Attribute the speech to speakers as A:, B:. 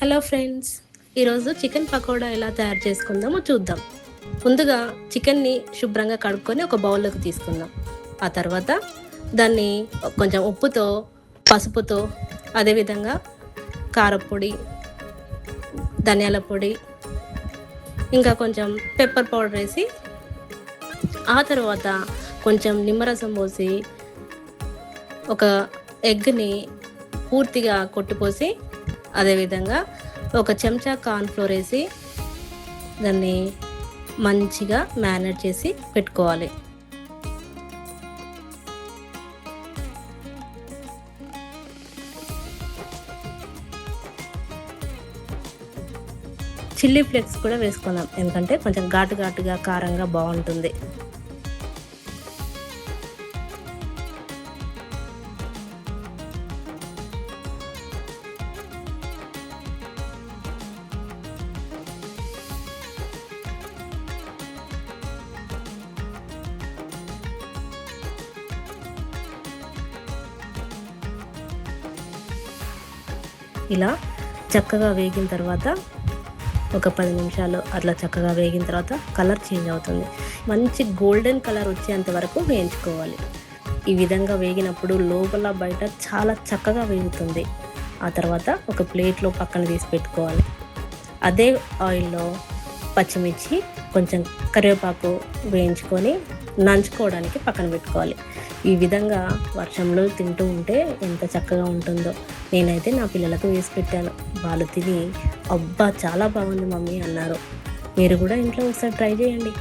A: Hello friends, ఈరోజు chicken pakoda ఎలా తయారు చేసుకుందామో చూద్దాం. ముందుగా చికెన్ని శుభ్రంగా కడుక్కొని ఒక బౌల్లోకి తీసుకుందాం. ఆ తర్వాత దాన్ని కొంచెం ఉప్పుతో, పసుపుతో, అదేవిధంగా కారపొడి, ధనియాల పొడి, ఇంకా కొంచెం పెప్పర్ పౌడర్ వేసి, ఆ తర్వాత కొంచెం నిమ్మరసం పోసి, ఒక ఎగ్ని పూర్తిగా కొట్టిపోసి, అదేవిధంగా ఒక చెంచా కార్న్‌ఫ్లోర్ వేసి దాన్ని మంచిగా మ్యారినేట్ చేసి పెట్టుకోవాలి. చిల్లీ ఫ్లేక్స్ కూడా వేసుకుందాం, ఎందుకంటే కొంచెం ఘాటు ఘాటుగా కారంగా బాగుంటుంది. ఇలా చక్కగా వేగిన తర్వాత ఒక 10 నిమిషాలు అట్లా చక్కగా వేగిన తర్వాత కలర్ చేంజ్ అవుతుంది. మంచి గోల్డెన్ కలర్ వచ్చేంత వరకు వేయించుకోవాలి. ఈ విధంగా వేగినప్పుడు లోపల బయట చాలా చక్కగా వేగుతుంది. ఆ తర్వాత ఒక ప్లేట్లో పక్కన తీసి పెట్టుకోవాలి. అదే ఆయిల్లో పచ్చిమిర్చి, కొంచెం కరివేపాకు వేయించుకొని నంచుకోవడానికి పక్కన పెట్టుకోవాలి. ఈ విధంగా వర్షంలో తింటూ ఉంటే ఎంత చక్కగా ఉంటుందో. నేనైతే నా పిల్లలకు వేసి పెట్టాను. వాళ్ళు తిని అబ్బా చాలా బాగుంది మమ్మీ అన్నారు. మీరు కూడా ఇంట్లో ఒకసారి ట్రై చేయండి.